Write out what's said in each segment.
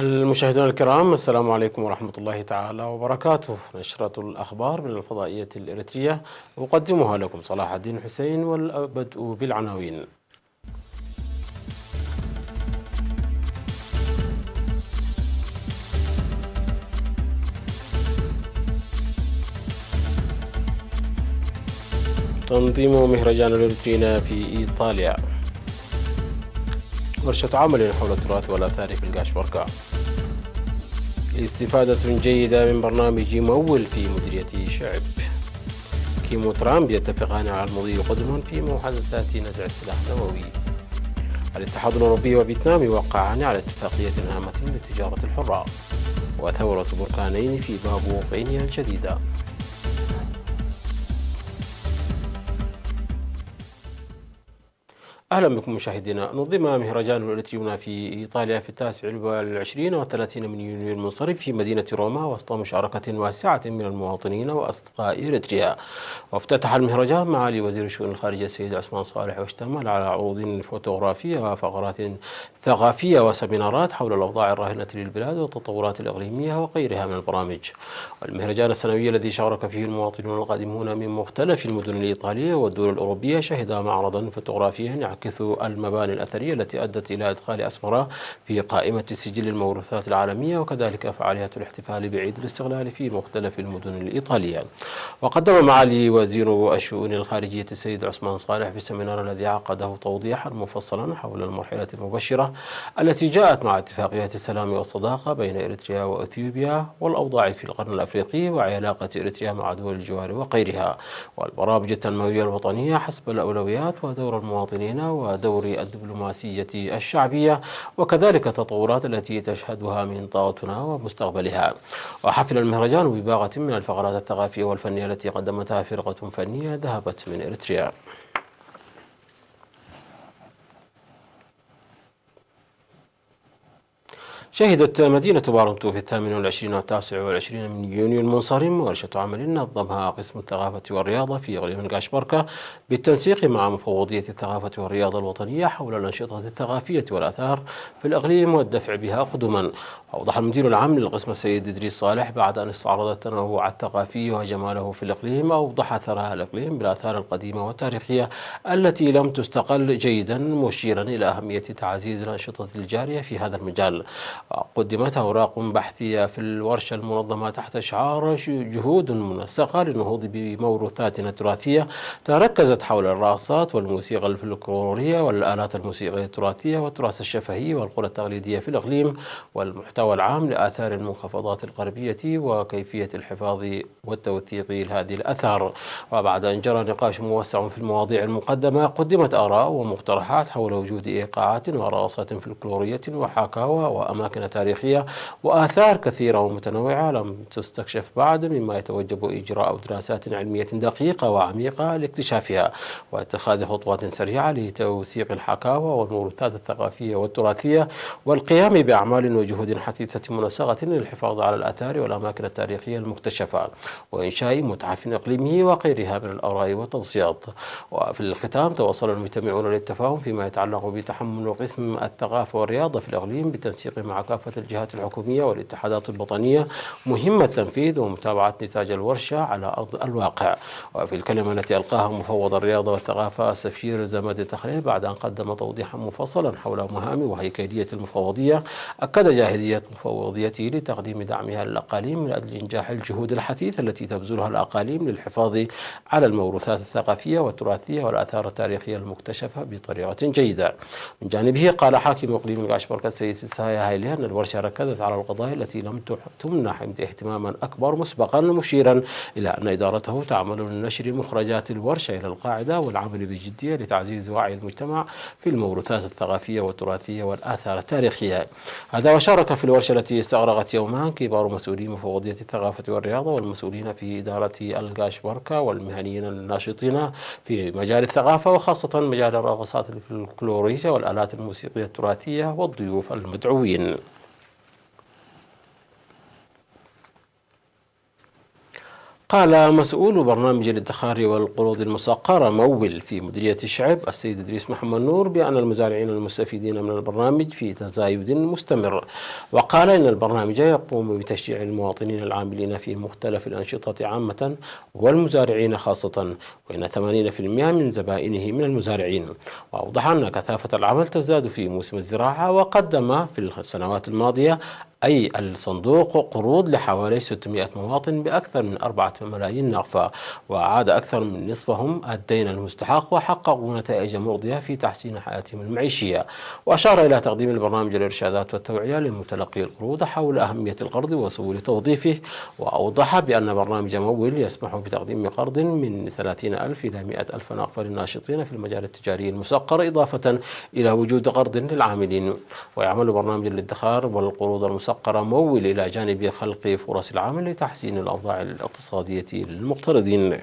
المشاهدون الكرام، السلام عليكم ورحمة الله تعالى وبركاته. نشرة الأخبار من الفضائية الإريترية أقدمها لكم صلاح الدين حسين، والبدء بالعناوين. تنظيم مهرجان الإريتريين في إيطاليا. ورشة عمل حول التراث والآثار في القاشبركة. استفادة جيدة من برنامج مول في مديرية شعب. كيم وترامب يتفقان على المضي قدما في محادثات نزع السلاح النووي. الاتحاد الأوروبي وفيتنام يوقعان على اتفاقية هامة للتجارة الحرة. وثورة بركانين في بابو غينيا الجديدة. أهلا بكم مشاهدينا. نظم مهرجان الإريتريون في إيطاليا في 29 و30 من يونيو المنصرم في مدينة روما وسط مشاركة واسعة من المواطنين وأصدقاء إريتريا. وافتتح المهرجان معالي وزير الشؤون الخارجية السيد عثمان صالح، واشتمل على عروض فوتوغرافية وفقرات ثقافية وسيمينارات حول الأوضاع الراهنة للبلاد والتطورات الإقليمية وغيرها من البرامج. والمهرجان السنوي الذي شارك فيه المواطنون القادمون من مختلف المدن الإيطالية والدول الأوروبية شهد معرضا فوتوغرافيا يعكس المباني الأثرية التي أدت إلى إدخال أسمرة في قائمة سجل الموروثات العالمية، وكذلك فعاليات الاحتفال بعيد الاستقلال في مختلف المدن الإيطالية. وقدم معالي وزير الشؤون الخارجية السيد عثمان صالح في السمينار الذي عقده توضيحا مفصلا حول المرحلة المبشرة التي جاءت مع اتفاقية السلام والصداقة بين إريتريا وإثيوبيا، والأوضاع في القرن الأفريقي، وعلاقة إريتريا مع دول الجوار وغيرها، والبرامج التنموية الوطنية حسب الأولويات، ودور المواطنين، ودور الدبلوماسية الشعبية، وكذلك التطورات التي تشهدها منطقتنا ومستقبلها. وحفل المهرجان بباغة من الفقرات الثقافية والفنية التي قدمتها فرقة فنية ذهبت من إريتريا. شهدت مدينة بارنتو في 28 و29 من يونيو المنصرم ورشة عمل نظمها قسم الثقافة والرياضة في إقليم القاشبركة بالتنسيق مع مفوضية الثقافة والرياضة الوطنية حول الأنشطة الثقافية والآثار في الإقليم والدفع بها قدما. أوضح المدير العام للقسم السيد إدريس صالح بعد أن استعرض التنوع الثقافي وجماله في الإقليم، أوضح ثراء الإقليم بالآثار القديمة والتاريخية التي لم تستقل جيدا، مشيرا إلى أهمية تعزيز الأنشطة الجارية في هذا المجال. قدمت أوراق بحثية في الورشة المنظمة تحت شعار جهود منسقة للنهوض بموروثاتنا التراثية، تركزت حول الرقصات والموسيقى الفلكلورية والآلات الموسيقية التراثية والتراث الشفهي والقرى التقليدية في الإقليم، والمحتوى العام لآثار المنخفضات الغربية وكيفية الحفاظ والتوثيق لهذه الآثار. وبعد أن جرى نقاش موسع في المواضيع المقدمة، قدمت آراء ومقترحات حول وجود إيقاعات ورقصات فلكلورية وحكاوى وأماكن تاريخية وآثار كثيرة ومتنوعة لم تستكشف بعد، مما يتوجب إجراء دراسات علمية دقيقة وعميقة لاكتشافها واتخاذ خطوات سريعة لتوثيق الحكاوى والموروثات الثقافية والتراثية، والقيام بأعمال وجهود حثيثة منسقة للحفاظ على الآثار والأماكن التاريخية المكتشفة، وإنشاء متحف إقليمي وغيرها من الآراء والتوصيات. وفي الختام توصل المجتمعون للتفاهم فيما يتعلق بتحمل قسم الثقافة والرياضة في الإقليم بالتنسيق مع كافة الجهات الحكومية والاتحادات الوطنية مهمة تنفيذ ومتابعة نتاج الورشة على أرض الواقع. وفي الكلمة التي ألقاها مفوض الرياضة والثقافة السفير زمد التخليل بعد أن قدم توضيحا مفصلا حول مهام وهيكلية المفوضية، أكد جاهزية مفوضيته لتقديم دعمها للأقاليم من أجل إنجاح الجهود الحثيثة التي تبذلها الأقاليم للحفاظ على الموروثات الثقافية والتراثية والآثار التاريخية المكتشفة بطريقة جيدة. من جانبه قال حاكم إقليم القاشبركة السيد سايا هايلي أن الورشة ركزت على القضايا التي لم تمنح اهتماما أكبر مسبقا، مشيرا إلى أن إدارته تعمل لنشر مخرجات الورشة إلى القاعدة والعمل بجدية لتعزيز وعي المجتمع في الموروثات الثقافية والتراثية والآثار التاريخية. هذا وشارك في الورشة التي استغرقت يومان كبار مسؤولي مفوضية الثقافة والرياضة والمسؤولين في إدارة القاشبركة والمهنيين الناشطين في مجال الثقافة، وخاصة مجال الرقصات الفلكلورية والآلات الموسيقية التراثية والضيوف المدعوين. قال مسؤول برنامج الادخار والقروض المسقرة مول في مديرية الشعب السيد إدريس محمد نور بأن المزارعين المستفيدين من البرنامج في تزايد مستمر، وقال إن البرنامج يقوم بتشجيع المواطنين العاملين في مختلف الأنشطة عامة والمزارعين خاصة، وإن 80% من زبائنه من المزارعين. وأوضح أن كثافة العمل تزداد في موسم الزراعة، وقدم في السنوات الماضية أي الصندوق قروض لحوالي 600 مواطن بأكثر من 4 ملايين نقفة، وأعاد أكثر من نصفهم الدين المستحق، وحققوا نتائج مرضية في تحسين حياتهم المعيشية. وأشار إلى تقديم البرنامج الإرشادات والتوعية لمتلقي القروض حول أهمية القرض وسبل توظيفه، وأوضح بأن برنامج مول يسمح بتقديم قرض من 30,000 إلى 100,000 نقفة للناشطين في المجال التجاري المسقر، إضافة إلى وجود قرض للعاملين. ويعمل برنامج الادخار والقروض المسقرة مول إلى جانب خلق فرص العمل لتحسين الأوضاع الاقتصادية للمقترضين.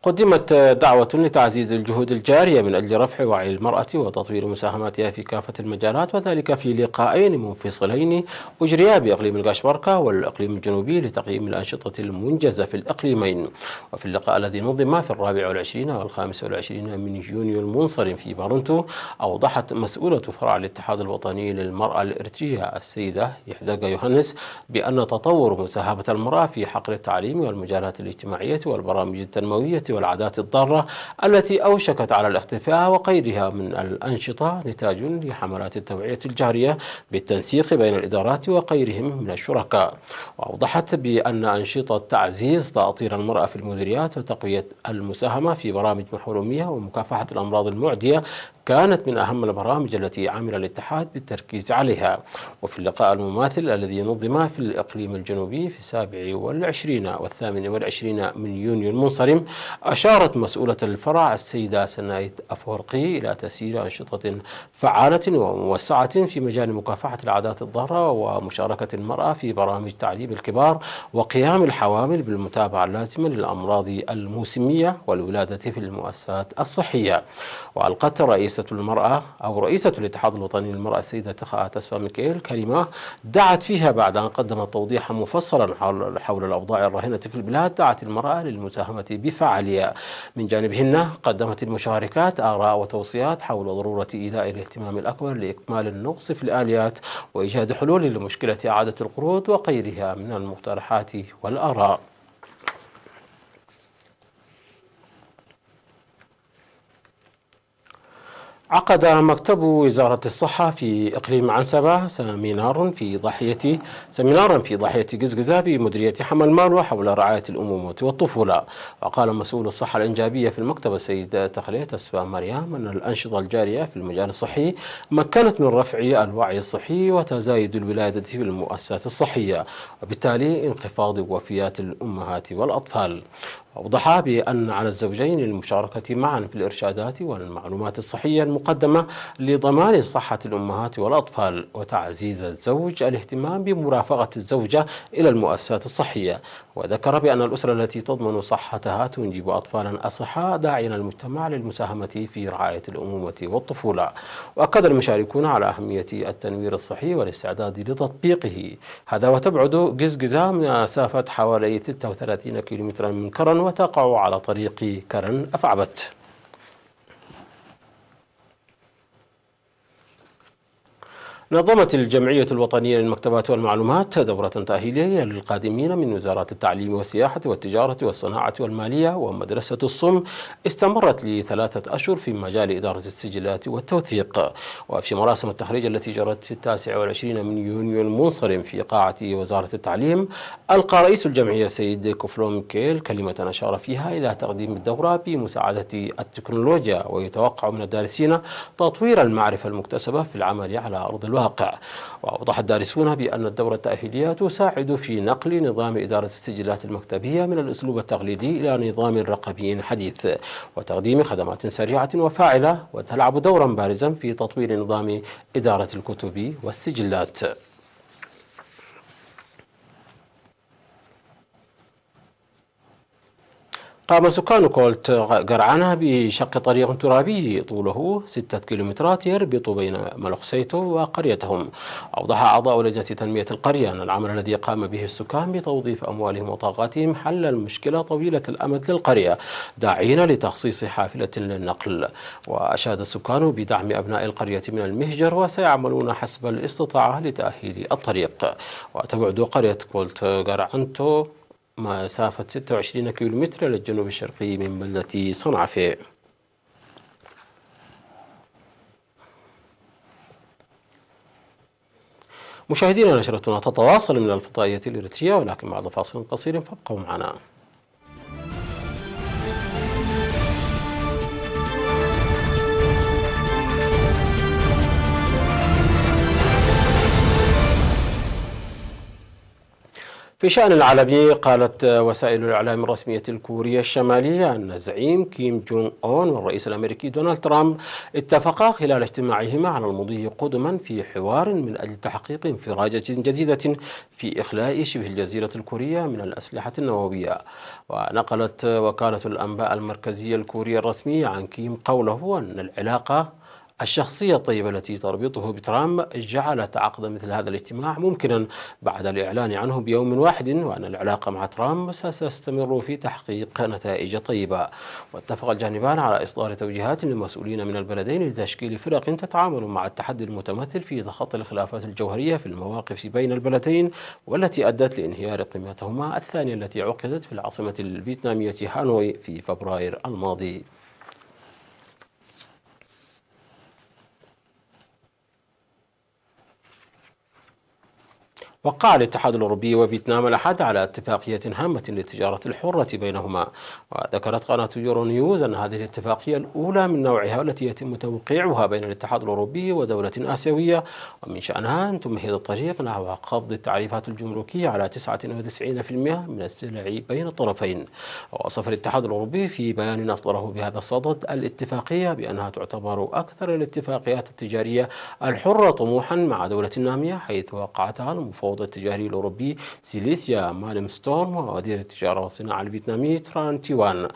قدمت دعوة لتعزيز الجهود الجارية من أجل رفع وعي المرأة وتطوير مساهماتها في كافة المجالات، وذلك في لقاءين منفصلين أجريا بإقليم القشبركة والإقليم الجنوبي لتقييم الأنشطة المنجزة في الإقليمين. وفي اللقاء الذي نظم في 24 وال25 من يونيو المنصرم في بارنتو، أوضحت مسؤولة فرع الاتحاد الوطني للمرأة الإريترية السيدة يحدق يوهنس بأن تطور مساهمة المرأة في حقل التعليم والمجالات الاجتماعية والبرامج التنموية والعادات الضارة التي أوشكت على الاختفاء وغيرها من الأنشطة نتاج لحملات التوعية الجارية بالتنسيق بين الإدارات وغيرهم من الشركاء. وأوضحت بأن أنشطة تعزيز تأطير المرأة في المديريات وتقوية المساهمة في برامج محرومية ومكافحة الأمراض المعدية كانت من أهم البرامج التي عمل الاتحاد بالتركيز عليها. وفي اللقاء المماثل الذي نظم في الإقليم الجنوبي في 27 و28 من يونيو المنصرم، أشارت مسؤولة الفرع السيدة سنايد أفورقي إلى تسيير أنشطة فعالة وموسعة في مجال مكافحة العادات الضارة ومشاركة المرأة في برامج تعليم الكبار وقيام الحوامل بالمتابعة اللازمة للأمراض الموسمية والولادة في المؤسسات الصحية. وألقت رئيسة الاتحاد الوطني للمرأة السيدة تسفا ميكائيل كلمة دعت فيها بعد أن قدمت توضيحا مفصلا حول الأوضاع الراهنة في البلاد، دعت المرأة للمساهمة بفعالية. من جانبهن قدمت المشاركات آراء وتوصيات حول ضرورة إيلاء الاهتمام الأكبر لإكمال النقص في الآليات وإيجاد حلول لمشكلة إعادة القروض وغيرها من المقترحات والآراء. عقد مكتب وزارة الصحة في إقليم عنسبة سمينارا في ضاحية قزقزة بمديرية حمل مالوة حول رعاية الأمومة والطفولة. وقال مسؤول الصحة الإنجابية في المكتب السيد تخلية تسفا مريم أن الأنشطة الجارية في المجال الصحي مكنت من رفع الوعي الصحي وتزايد الولادة في المؤسسات الصحية، وبالتالي انخفاض وفيات الأمهات والأطفال. أوضح بأن على الزوجين المشاركة معا في الإرشادات والمعلومات الصحية المقدمة لضمان صحة الأمهات والأطفال، وتعزيز الزوج الاهتمام بمرافقة الزوجة إلى المؤسسات الصحية. وذكر بأن الأسرة التي تضمن صحتها تنجب أطفالا أصحاء، داعيا المجتمع للمساهمة في رعاية الأمومة والطفولة. وأكد المشاركون على أهمية التنوير الصحي والاستعداد لتطبيقه. هذا وتبعد قزقزة مسافة حوالي 36 كيلومترا من كرن، وتقع على طريق كرن أفعبت. نظمت الجمعية الوطنية للمكتبات والمعلومات دورة تأهيلية للقادمين من وزارات التعليم والسياحة والتجارة والصناعة والمالية ومدرسة الصم، استمرت ل3 أشهر في مجال إدارة السجلات والتوثيق. وفي مراسم التخريج التي جرت في 29 من يونيو المنصرم في قاعة وزارة التعليم، ألقى رئيس الجمعية السيد كوفلو ميكيل كلمة أشار فيها إلى تقديم الدورة بمساعدة التكنولوجيا، ويتوقع من الدارسين تطوير المعرفة المكتسبة في العمل على أرض الواقع. وأوضح الدارسون بأن الدورة التأهيلية تساعد في نقل نظام إدارة السجلات المكتبية من الأسلوب التقليدي إلى نظام رقمي حديث، وتقديم خدمات سريعة وفاعلة، وتلعب دورا بارزا في تطوير نظام إدارة الكتب والسجلات. قام سكان كولت قرعنة بشق طريق ترابي طوله 6 كيلومترات يربط بين ملخسيتو وقريتهم. أوضح أعضاء لجنة تنمية القرية أن العمل الذي قام به السكان بتوظيف أموالهم وطاقاتهم حل المشكلة طويلة الأمد للقرية، داعين لتخصيص حافلة للنقل. وأشاد السكان بدعم أبناء القرية من المهجر، وسيعملون حسب الاستطاعة لتأهيل الطريق. وتبعد قرية كولت قرعنتو مسافة 26 كيلومتر إلى الجنوب الشرقي من بلدة صنعاء. مشاهدينا، نشرتنا تتواصل من الفضائية الإريترية، ولكن بعد فاصل قصير فابقوا معنا. في شأن العالمي، قالت وسائل الإعلام الرسمية الكورية الشمالية أن الزعيم كيم جونغ أون والرئيس الأمريكي دونالد ترامب اتفقا خلال اجتماعهما على المضي قدما في حوار من أجل تحقيق انفراجة جديدة في إخلاء شبه الجزيرة الكورية من الأسلحة النووية. ونقلت وكالة الأنباء المركزية الكورية الرسمية عن كيم قوله أن العلاقة الشخصية الطيبة التي تربطه بترامب جعلت عقد مثل هذا الاجتماع ممكنا بعد الإعلان عنه بيوم واحد، وأن العلاقة مع ترامب ستستمر في تحقيق نتائج طيبة. واتفق الجانبان على إصدار توجيهات للمسؤولين من البلدين لتشكيل فرق تتعامل مع التحدي المتمثل في تخطي الخلافات الجوهرية في المواقف بين البلدين، والتي أدت لانهيار قمتهما الثانية التي عقدت في العاصمة الفيتنامية هانوي في فبراير الماضي. وقع الاتحاد الأوروبي وفيتنام الأحد على اتفاقية هامة للتجارة الحرة بينهما. وذكرت قناة يورو نيوز أن هذه الاتفاقية الأولى من نوعها والتي يتم توقيعها بين الاتحاد الأوروبي ودولة آسيوية، ومن شأنها أن تمهد الطريق نحو خفض التعريفات الجمركية على 99% من السلع بين الطرفين. ووصف الاتحاد الأوروبي في بيان أصدره بهذا الصدد الاتفاقية بأنها تعتبر أكثر الاتفاقيات التجارية الحرة طموحا مع دولة نامية، حيث وقعتها المفوض التجاري الأوروبي سيليسيا مالمستورم ووزير التجارة والصناعة الفيتنامي تران تيوان.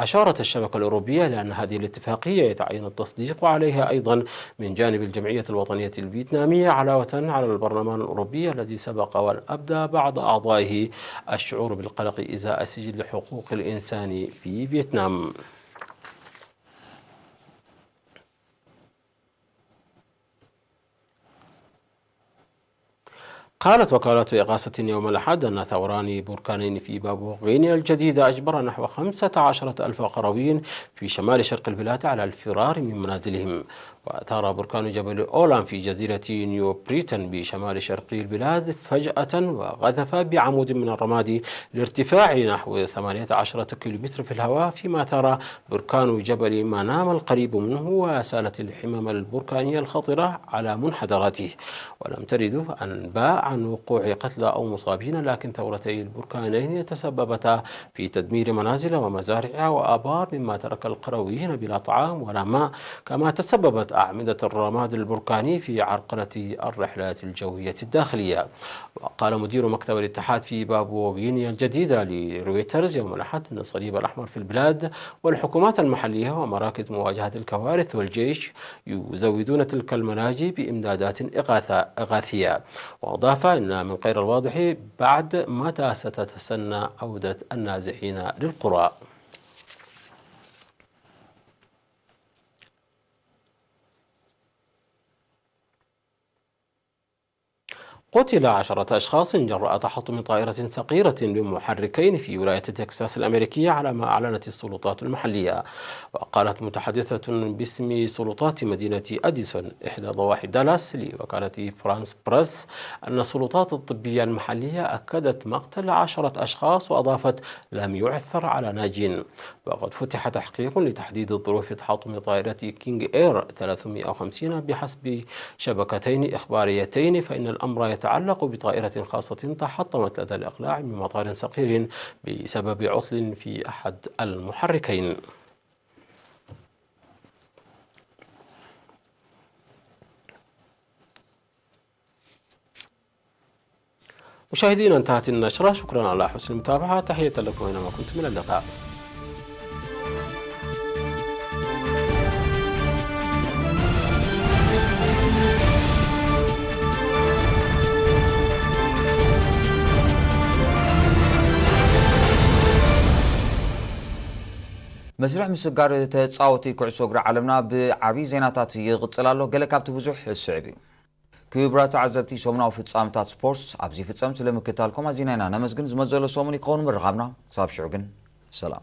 أشارت الشبكة الأوروبية لأن هذه الاتفاقية يتعين التصديق عليها أيضا من جانب الجمعية الوطنية الفيتنامية، علاوة على البرلمان الأوروبي الذي سبق وأن أبدى بعض أعضائه الشعور بالقلق إزاء سجل حقوق الإنسان في فيتنام. قالت وكالة إغاثة يوم الأحد أن ثوران بركانين في بابوغ غينيا الجديدة أجبر نحو 15,000 قرويين في شمال شرق البلاد على الفرار من منازلهم. وأثار بركان جبل أولان في جزيرة نيو بريتن بشمال شرقي البلاد فجأة وغذف بعمود من الرماد لارتفاع نحو 18 كيلومتر في الهواء، فيما أثار بركان جبل ماناما القريب منه وسالت الحمم البركانية الخطرة على منحدراته. ولم ترد أنباء عن وقوع قتلى أو مصابين، لكن ثورتي البركانين تسببتا في تدمير منازل ومزارع وآبار، مما ترك القرويين بلا طعام ولا ماء، كما تسببت أعمدة الرماد البركاني في عرقلة الرحلات الجوية الداخلية. وقال مدير مكتب الاتحاد في بابوا غينيا الجديدة لرويترز يوم الأحد أن الصليب الأحمر في البلاد والحكومات المحلية ومراكز مواجهة الكوارث والجيش يزودون تلك المناجي بإمدادات إغاثية. وأضاف أن من غير الواضح بعد متى ستتسنى عودة النازحين للقرى. قتل 10 أشخاص جراء تحطم طائرة صغيرة بمحركين في ولاية تكساس الأمريكية، على ما أعلنت السلطات المحلية. وقالت متحدثة باسم سلطات مدينة أديسون إحدى ضواحي دالاس لوكالة فرانس بريس أن السلطات الطبية المحلية أكدت مقتل 10 أشخاص، وأضافت لم يعثر على ناجين. وقد فتح تحقيق لتحديد ظروف تحطم طائرة كينج إير 350 بحسب شبكتين إخباريتين، فإن الأمر يتعلق بطائرة خاصة تحطمت لدى الإقلاع من مطار صغير بسبب عطل في أحد المحركين. مشاهدينا انتهت النشرة، شكرا على حسن المتابعة، تحية لكم أينما كنتم، إلى اللقاء. مسرح مسجار تصاوتي كعسو اجر عالمنا بعبي زيناتات يغصل الله قال كابت بزح الصعبي كبرات عزبتي سومنا وفصامتات سبورتس ابزي فصامت لمكتالكم ازينانا نمسجن زمزلو سومني كون مرغامنا صاب شعقن سلام.